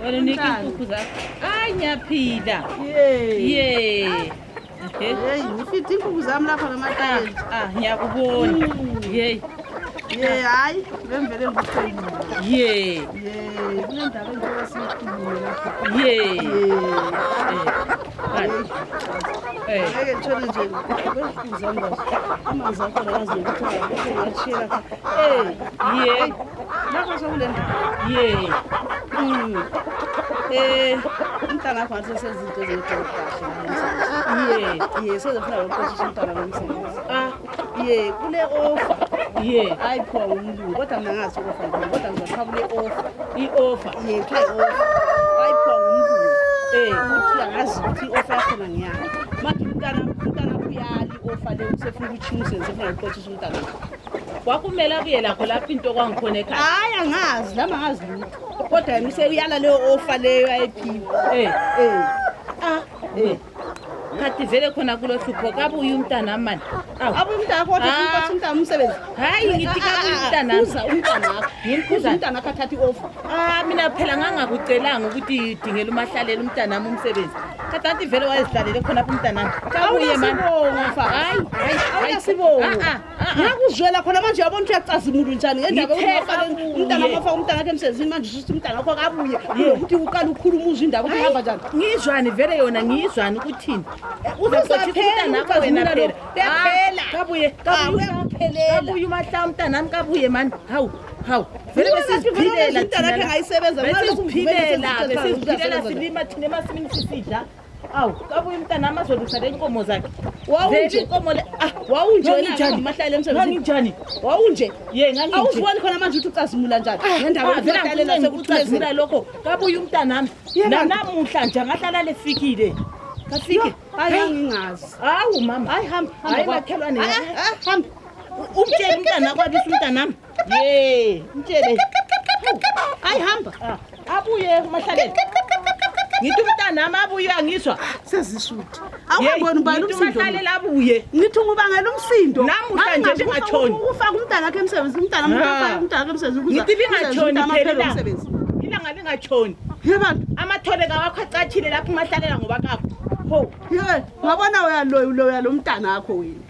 Wena unika inkukhu zakho. Hayi ngiyaphila. Hey, ngifithe inkukhu zami lapha ngamatayela. Ngiyakubona. Hayi, bemvele ngikuthengile. Kunendaba enjengoba siyikhulumile lapha. Ngeke ngithole nje inkukhu zami bazo. Amanzi akho akazi nokuthi ngiyashiyela lapha. Lapha sokulenda. Umntana wakho ngathi sezinto ezinto kahle. Sezofuna ukuqoqisha umntana womsebenzi. Kule offer. Ayiphiwa umlungu kodwa mina ngazi offer kodwa ngizothabula i-offer. Kuthiwa i-offer. Ayiphiwa umlungu. Ukuthi angazi ukuthi i-offer yakhona ngiyani. Manje umntana uyali i-offer le usefuna ukuthi usefuna ukuqoqisha umntana. Kwakumele abuye lakho lapho into kwangikhona ekhaya. Hayi angazi, lama angazi lutho. Kodwa yena useyala leyo offer leyo ayiphiwa. Khathi vele khona kulo hlupho kabuye umntana mani. Abuye umntana kodwa ufuna umntana umsebenzi. Hayi ngithi kabuye umntana. Uza umntana wakho. Ngimkhuza umntana wakho athatha i-offer. Mina phela ngangakucelanga ukuthi idingele umahlalela umntana wami umsebenzi. Khathi vele wayezihlalele khona lapha umntana. Kabuye mani. Hayi sibongo. Ngakuzwela khona manje uyabona ukuthi uyacazimula njani ngendaba yokuthi umntana wakho wakhe emsebenzini manje usuthi umntana wakho kabuye. Ukuthi uqala ukukhuluma uzwe indaba ukuthi ihamba njani. Ngizwani vele yona ngizwani ukuthini. Uzosaphela nakho wena phela. Phela. Kabuye umahla umntana wami kabuye mani. Hawu. Vele besiziphilela umntana wakhe ngayisebenza. Besiziphilela silima thina emasimini sisidla. Kabuye umntana wami azolungisa le inkomo zakhe. Wawunje njani mahlalela emsebenzini? Njani? Wawunje? Nganginje. Awuziboni khona manje ukuthi ucazimula njani? Ngendaba vele sekucazimula lokho. Kabuye umntana wami. Namuhla nje ngahlala lefikile. Kafike. Hayi ngingazi. Hawu mama. Hayi hamba. Hayi makhelwane. Hamba. Umtshele umntana kwabisa umntana wami. Mtshele. Hayi hamba. Abuye mahlalela. Ngithi umntana wami abuye angizwa. Sezisuthi. Awubona ubani umsindo. Ngithi mahlalela abuye. Ngithi ngubangela umsindo. Namuhla nje singatshoni. Ufaka umntana wakhe emsebenzini, umntana ufaka umntana wakhe emsebenzini. Ngithi lingatshoni phela. Ilanga lingatshoni. Yebantu. Amathole ngawakho acachile lapho mahlalela ngoba kakho. Ngabona uyaloya lo mntana wakho wena.